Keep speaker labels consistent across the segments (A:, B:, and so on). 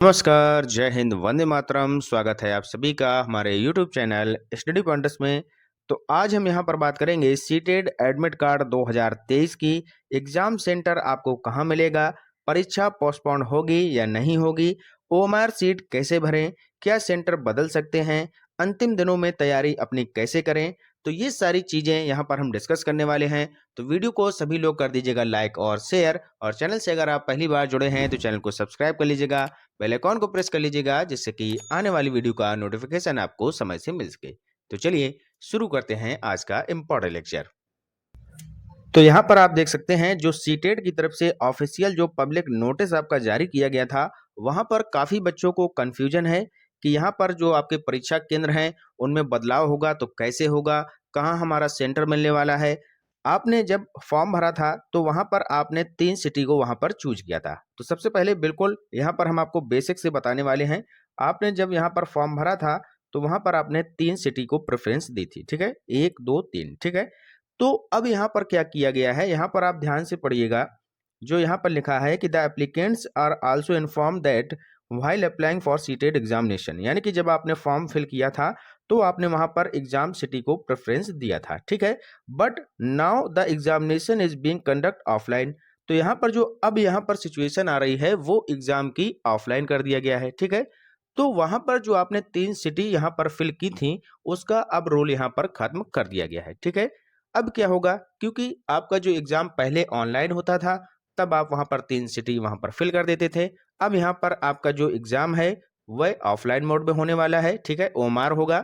A: नमस्कार, जय हिंद, वंदे मातरम। स्वागत है आप सभी का हमारे यूट्यूब चैनल स्टडी पॉइंटर्स में। तो आज हम यहाँ पर बात करेंगे सीटेड एडमिट कार्ड 2023 की। एग्जाम सेंटर आपको कहाँ मिलेगा, परीक्षा पोस्टपोन होगी या नहीं होगी, ओएमआर सीट कैसे भरें, क्या सेंटर बदल सकते हैं, अंतिम दिनों में तैयारी अपनी कैसे करें, तो ये सारी चीजें यहाँ पर हम डिस्कस करने वाले हैं। तो वीडियो को सभी लोग कर दीजिएगा लाइक और शेयर, और चैनल से अगर आप पहली बार जुड़े हैं तो चैनल को सब्सक्राइब कर लीजिएगा, बेल आइकॉन को प्रेस कर लीजिएगा, जिससे कि आने वाली वीडियो का नोटिफिकेशन आपको समय से मिल सके। तो चलिए शुरू करते हैं आज का इम्पोर्टेंट लेक्चर। तो यहाँ पर आप देख सकते हैं जो सीटेट की तरफ से ऑफिशियल जो पब्लिक नोटिस आपका जारी किया गया था, वहां पर काफी बच्चों को कंफ्यूजन है कि यहाँ पर जो आपके परीक्षा केंद्र हैं उनमें बदलाव होगा तो कैसे होगा, कहाँ हमारा सेंटर मिलने वाला है। आपने जब फॉर्म भरा था तो वहां पर आपने 3 सिटी को वहां पर चूज किया था। तो सबसे पहले बिल्कुल यहाँ पर हम आपको बेसिक से बताने वाले हैं। आपने जब यहाँ पर फॉर्म भरा था तो वहां पर आपने 3 सिटी को प्रेफरेंस दी थी, ठीक है, 1 2 3, ठीक है। तो अब यहाँ पर क्या किया गया है, यहाँ पर आप ध्यान से पढ़िएगा। जो यहाँ पर लिखा है कि the applicants are also inform that while applying for CTET examination, यानी कि जब आपने फॉर्म फिल किया था तो आपने वहां पर एग्जाम सिटी को प्रेफरेंस दिया था, ठीक है। But now the examination is being conduct offline. तो यहाँ पर जो अब यहाँ पर सिचुएशन आ रही है वो एग्जाम की ऑफलाइन कर दिया गया है, ठीक है। तो वहां पर जो आपने 3 सिटी यहाँ पर फिल की थी उसका अब रोल यहाँ पर खत्म कर दिया गया है, ठीक है। अब क्या होगा, क्योंकि आपका जो एग्जाम पहले ऑनलाइन होता था तब आप वहां पर 3 सिटी वहां पर फिल कर देते थे। अब यहाँ पर आपका जो एग्जाम है वह ऑफलाइन मोड में होने वाला है, ठीक है, ओमार होगा।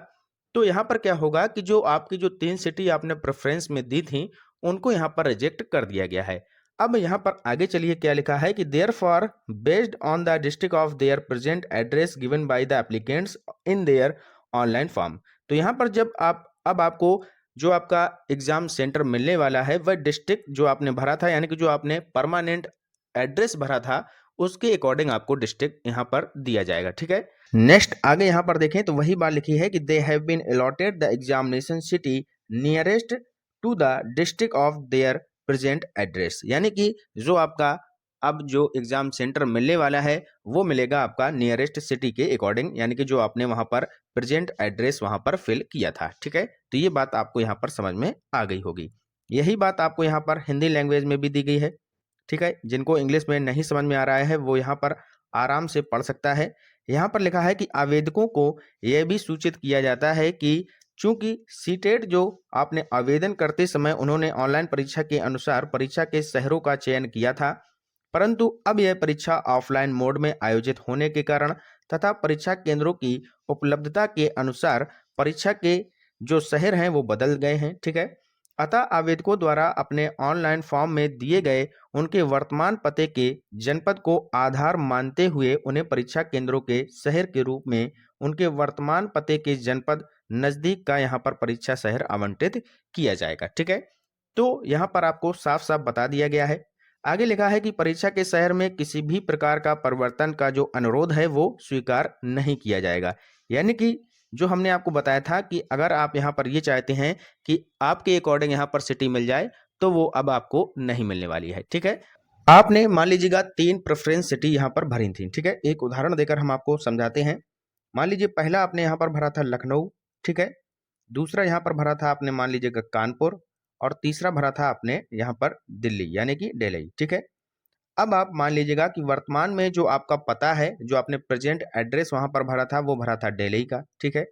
A: तो यहाँ पर क्या होगा कि जो आपकी जो 3 सिटी आपने प्रेफरेंस में दी थी उनको यहाँ पर रिजेक्ट कर दिया गया है। अब यहाँ पर आगे चलिए क्या लिखा है कि therefore based on the district of their present address given by the applicants in their online form. तो यहाँ पर जब आप अब आपको जो आपका एग्जाम सेंटर मिलने वाला है वह डिस्ट्रिक्ट जो आपने भरा था, यानी कि जो आपने परमानेंट एड्रेस भरा था उसके अकॉर्डिंग आपको डिस्ट्रिक्ट यहाँ पर दिया जाएगा, ठीक है। नेक्स्ट आगे यहाँ पर देखें तो वही बात लिखी है कि they have been allotted the examination city nearest to the district of their present address, यानी कि जो आपका अब जो एग्जाम सेंटर मिलने वाला है वो मिलेगा आपका नियरेस्ट सिटी के अकॉर्डिंग, यानी कि जो आपने वहां पर प्रेजेंट एड्रेस वहां पर फिल किया था, ठीक है। तो ये बात आपको यहाँ पर समझ में आ गई होगी। यही बात आपको यहाँ पर हिंदी लैंग्वेज में भी दी गई है, ठीक है। जिनको इंग्लिश में नहीं समझ में आ रहा है वो यहाँ पर आराम से पढ़ सकता है। यहाँ पर लिखा है कि आवेदकों को यह भी सूचित किया जाता है कि चूंकि सीटेट जो आपने आवेदन करते समय उन्होंने ऑनलाइन परीक्षा के अनुसार परीक्षा के शहरों का चयन किया था, परंतु अब यह परीक्षा ऑफलाइन मोड में आयोजित होने के कारण तथा परीक्षा केंद्रों की उपलब्धता के अनुसार परीक्षा के जो शहर हैं वो बदल गए हैं, ठीक है। अतः आवेदकों द्वारा अपने ऑनलाइन फॉर्म में दिए गए उनके वर्तमान पते के जनपद को आधार मानते हुए उन्हें परीक्षा केंद्रों के शहर के रूप में उनके वर्तमान पते के जनपद नजदीक का यहाँ पर परीक्षा शहर आवंटित किया जाएगा, ठीक है। तो यहाँ पर आपको साफ साफ बता दिया गया है। आगे लिखा है कि परीक्षा के शहर में किसी भी प्रकार का परिवर्तन का जो अनुरोध है वो स्वीकार नहीं किया जाएगा, यानी कि जो हमने आपको बताया था कि अगर आप यहाँ पर ये चाहते हैं कि आपके अकॉर्डिंग यहाँ पर सिटी मिल जाए तो वो अब आपको नहीं मिलने वाली है, ठीक है। आपने मान लीजिएगा 3 प्रेफरेंस सिटी यहाँ पर भरी थी, ठीक है। एक उदाहरण देकर हम आपको समझाते हैं। मान लीजिए पहला आपने यहाँ पर भरा था लखनऊ, ठीक है। दूसरा यहाँ पर भरा था आपने मान लीजिएगा कानपुर, और तीसरा भरा था आपने यहाँ पर दिल्ली यानी कि दिल्ली, ठीक है। अब आप मान लीजिएगा कि वर्तमान में जो आपका पता है, जो आपने प्रेजेंट एड्रेस वहां पर भरा था वो भरा था दिल्ली का, ठीक है।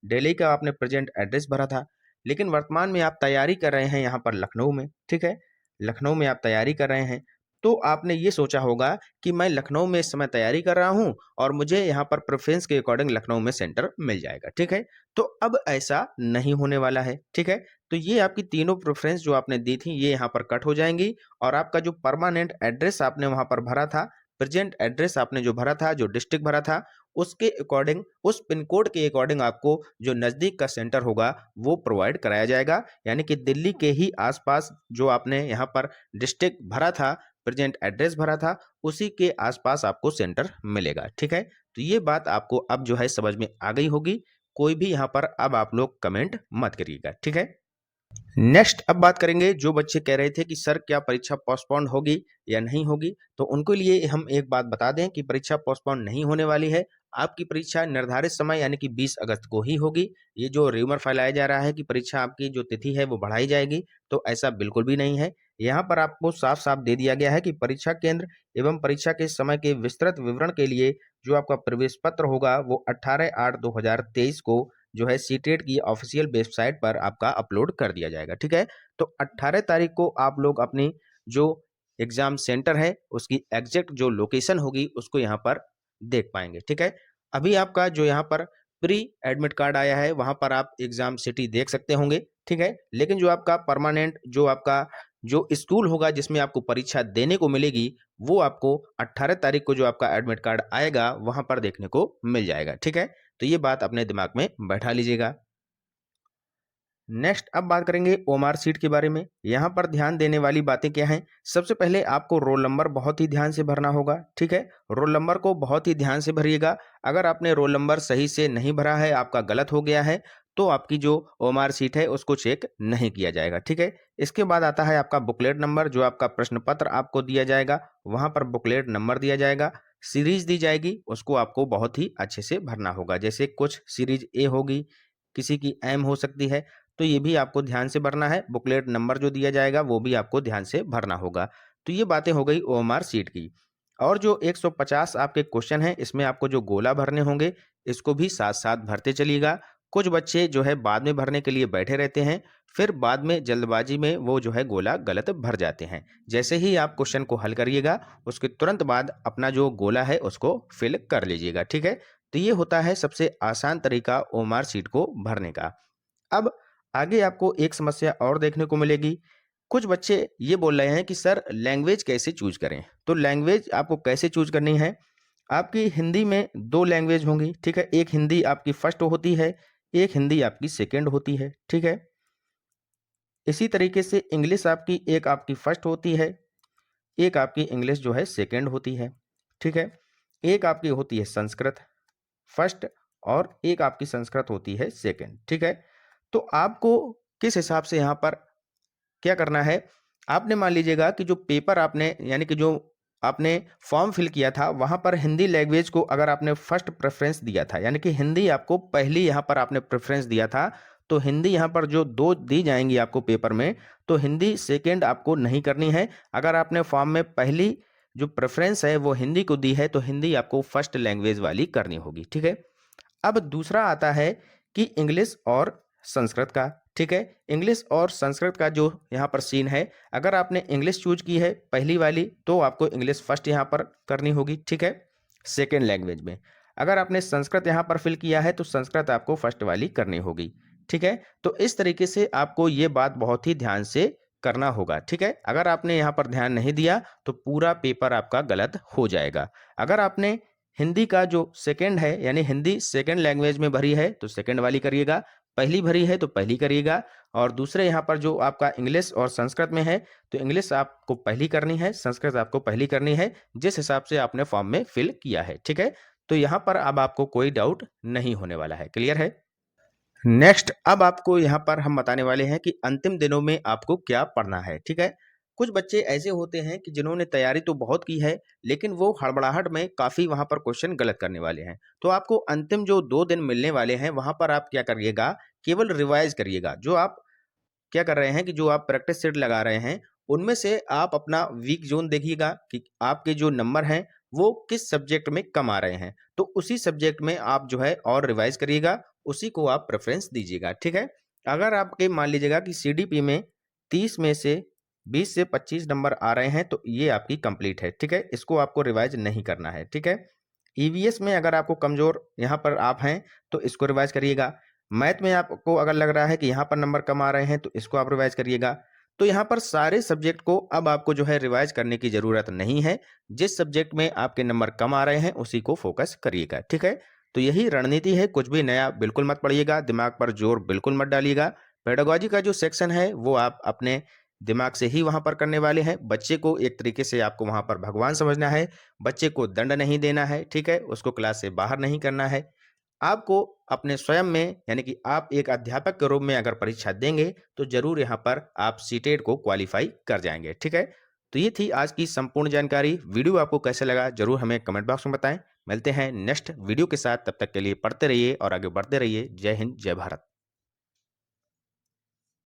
A: दिल्ली का आपने प्रेजेंट एड्रेस भरा था, लेकिन वर्तमान में आप तैयारी कर रहे हैं यहाँ पर लखनऊ में, ठीक है। लखनऊ में आप तैयारी कर रहे हैं तो आपने ये सोचा होगा कि मैं लखनऊ में इस समय तैयारी कर रहा हूँ और मुझे यहाँ पर प्रेफरेंस के अकॉर्डिंग लखनऊ में सेंटर मिल जाएगा, ठीक है। तो अब ऐसा नहीं होने वाला है, ठीक है। तो ये आपकी तीनों प्रेफरेंस जो आपने दी थी ये यहाँ पर कट हो जाएंगी, और आपका जो परमानेंट एड्रेस आपने वहां पर भरा था, प्रेजेंट एड्रेस आपने जो भरा था, जो डिस्ट्रिक्ट भरा था, उसके अकॉर्डिंग, उस पिन कोड के अकॉर्डिंग आपको जो नजदीक का सेंटर होगा वो प्रोवाइड कराया जाएगा, यानी कि दिल्ली के ही आसपास जो आपने यहाँ पर डिस्ट्रिक्ट भरा था, प्रेजेंट एड्रेस भरा था, उसी के आसपास आपको सेंटर मिलेगा, ठीक है। तो ये बात आपको अब जो है समझ में आ गई होगी। कोई भी यहाँ पर अब आप लोग कमेंट मत करिएगा, ठीक है। नेक्स्ट अब बात करेंगे जो बच्चे कह रहे थे कि सर क्या परीक्षा पोस्टपोन होगी या नहीं होगी, तो उनके लिए हम एक बात बता दें कि परीक्षा पोस्टपोन नहीं होने वाली है। आपकी परीक्षा निर्धारित समय यानी कि 20 अगस्त को ही होगी। ये जो र्यूमर फैलाया जा रहा है कि परीक्षा आपकी जो तिथि है वो बढ़ाई जाएगी, तो ऐसा बिल्कुल भी नहीं है। यहाँ पर आपको साफ-साफ दे दिया गया है कि परीक्षा केंद्र एवं परीक्षा के समय के विस्तृत विवरण के लिए जो आपका प्रवेश पत्र होगा वो 18/8/2023 को जो है सीटेट की ऑफिशियल वेबसाइट पर आपका अपलोड कर दिया जाएगा, ठीक है? तो 18 तारीख को आप लोग अपनी जो एग्ज़ाम सेंटर है, उसकी एग्ज़ैक्ट जो लोकेशन होगी, उसको यहाँ पर देख पाएँगे, ठीक है? अभी आपका जो यहाँ पर प्री एडमिट कार्ड आया है, वहाँ पर आप एग्ज़ाम सिटी देख सकते होंगे, ठीक है? लेकिन जो आपका परमानेंट जो आपका जो स्कूल होगा जिसमें आपको परीक्षा देने को मिलेगी, वो आपको 18 तारीख को जो आपका एडमिट कार्ड आएगा, वहाँ पर देखने को मिल जाएगा, ठीक है? तो ये बात अपने दिमाग में बैठा लीजिएगा। नेक्स्ट अब बात करेंगे ओएमआर सीट के बारे में। यहाँ पर ध्यान देने वाली बातें क्या हैं? सबसे पहले आपको रोल नंबर बहुत ही ध्यान से भरना होगा, ठीक है? रोल नंबर को बहुत ही ध्यान से भरिएगा। अगर आपने रोल नंबर सही से नहीं भरा है, आपका गलत हो गया है, तो आपकी जो ओएमआर सीट है उसको चेक नहीं किया जाएगा, ठीक है? इसके बाद आता है आपका बुकलेट नंबर, जो आपका प्रश्न पत्र आपको दिया जाएगा, वहाँ पर बुकलेट नंबर दिया जाएगा। सीरीज दी जाएगी, उसको आपको बहुत ही अच्छे से भरना होगा। जैसे कुछ सीरीज ए होगी, किसी की एम हो सकती है, तो ये भी आपको ध्यान से भरना है। बुकलेट नंबर जो दिया जाएगा वो भी आपको ध्यान से भरना होगा। तो ये बातें हो गई ओएमआर सीट की। और जो 150 आपके क्वेश्चन हैं, इसमें आपको जो गोला भरने होंगे, इसको भी साथ-साथ भरते चलिएगा। कुछ बच्चे जो है बाद में भरने के लिए बैठे रहते हैं, फिर बाद में जल्दबाजी में वो जो है गोला गलत भर जाते हैं। जैसे ही आप क्वेश्चन को हल करिएगा, उसके तुरंत बाद अपना जो गोला है उसको फिल कर लीजिएगा, ठीक है? तो ये होता है सबसे आसान तरीका ओएमआर सीट को भरने का। अब आगे आपको एक समस्या और देखने को मिलेगी। कुछ बच्चे ये बोल रहे हैं कि सर लैंग्वेज कैसे चूज़ करें? तो लैंग्वेज आपको कैसे चूज़ करनी है? आपकी हिंदी में 2 लैंग्वेज होंगी, ठीक है? एक हिंदी आपकी फर्स्ट होती है, एक हिंदी आपकी सेकंड होती है, ठीक है? इसी तरीके से इंग्लिश आपकी एक आपकी फर्स्ट होती है, एक आपकी इंग्लिश जो है सेकंड होती है, ठीक है? एक आपकी होती है संस्कृत फर्स्ट और एक आपकी संस्कृत होती है सेकंड, ठीक है? तो आपको किस हिसाब से यहाँ पर क्या करना है, आपने मान लीजिएगा कि जो पेपर आपने यानी कि जो आपने फॉर्म फिल किया था, वहाँ पर हिंदी लैंग्वेज को अगर आपने फर्स्ट प्रेफ़रेंस दिया था, यानी कि हिंदी आपको पहली यहाँ पर आपने प्रेफ़रेंस दिया था, तो हिंदी यहाँ पर जो 2 दी जाएँगी आपको पेपर में, तो हिंदी सेकंड आपको नहीं करनी है। अगर आपने फॉर्म में पहली जो प्रेफ़रेंस है, वो हिंदी को दी है, तो हिंदी आपको फर्स्ट लैंग्वेज वाली करनी होगी, ठीक है? अब दूसरा आता है कि इंग्लिश और संस्कृत का, ठीक है? इंग्लिश और संस्कृत का जो यहाँ पर सीन है, अगर आपने इंग्लिश चूज़ की है पहली वाली, तो आपको इंग्लिश फर्स्ट यहाँ पर करनी होगी, ठीक है? सेकंड लैंग्वेज में। अगर आपने संस्कृत यहाँ पर फिल किया है, तो संस्कृत आपको फर्स्ट वाली करनी होगी, ठीक है? तो इस तरीके से आपको ये बात बहुत ही ध्यान से करना होगा, ठीक है? अगर आपने यहाँ पर ध्यान नहीं दिया, तो पूरा पेपर आपका गलत हो जाएगा। अगर आपने हिंदी का जो सेकंड है यानी हिंदी सेकंड लैंग्वेज में भरी है तो सेकंड वाली करिएगा, पहली भरी है तो पहली करिएगा और दूसरे यहाँ पर जो आपका इंग्लिश और संस्कृत में है तो इंग्लिश आपको पहली करनी है, संस्कृत आपको पहली करनी है, जिस हिसाब से आपने फॉर्म में फिल किया है, ठीक है? तो यहाँ पर अब आपको कोई डाउट नहीं होने वाला है, क्लियर है? नेक्स्ट अब आपको यहाँ पर हम बताने वाले हैं कि अंतिम दिनों में आपको क्या पढ़ना है, ठीक है? कुछ बच्चे ऐसे होते हैं कि जिन्होंने तैयारी तो बहुत की है, लेकिन वो हड़बड़ाहट में काफ़ी वहाँ पर क्वेश्चन गलत करने वाले हैं। तो आपको अंतिम जो 2 दिन मिलने वाले हैं, वहाँ पर आप क्या करिएगा, केवल रिवाइज़ करिएगा। जो आप क्या कर रहे हैं कि जो आप प्रैक्टिस सेट लगा रहे हैं, उनमें से आप अपना वीक ज़ोन देखिएगा कि आपके जो नंबर हैं, वो किस सब्जेक्ट में कम आ रहे हैं। तो उसी सब्जेक्ट में आप जो है और रिवाइज़ करिएगा, उसी को आप प्रेफ़रेंस दीजिएगा, ठीक है? अगर आपके मान लीजिएगा कि सीडीपी में 30 में से 20 से 25 नंबर आ रहे हैं, तो ये आपकी कंप्लीट है, ठीक है? इसको आपको रिवाइज़ नहीं करना है, ठीक है? ईवीएस में अगर आपको कमज़ोर यहाँ पर आप हैं, तो इसको रिवाइज़ करिएगा। मैथ में आपको अगर लग रहा है कि यहाँ पर नंबर कम आ रहे हैं, तो इसको आप रिवाइज़ करिएगा। तो यहाँ पर सारे सब्जेक्ट को अब आपको जो है रिवाइज़ करने की ज़रूरत नहीं है। जिस सब्जेक्ट में आपके नंबर कम आ रहे हैं, उसी को फ़ोकस करिएगा, ठीक है? तो यही रणनीति है, कुछ भी नया बिल्कुल मत पढ़िएगा, दिमाग पर ज़ोर बिल्कुल मत डालिएगा। पेडागॉजी का जो सेक्शन है, वो आप अपने दिमाग से ही वहाँ पर करने वाले हैं। बच्चे को एक तरीके से आपको वहाँ पर भगवान समझना है, बच्चे को दंड नहीं देना है, ठीक है? उसको क्लास से बाहर नहीं करना है। आपको अपने स्वयं में यानी कि आप एक अध्यापक के रूप में अगर परीक्षा देंगे तो ज़रूर यहाँ पर आप सीटेट को क्वालिफाई कर जाएंगे। ठीक है, तो ये थी आज की संपूर्ण जानकारी। वीडियो आपको कैसे लगा ज़रूर हमें कमेंट बॉक्स में बताएं। मिलते हैं नेक्स्ट वीडियो के साथ, तब तक के लिए पढ़ते रहिए और आगे बढ़ते रहिए। जय हिंद, जय भारत।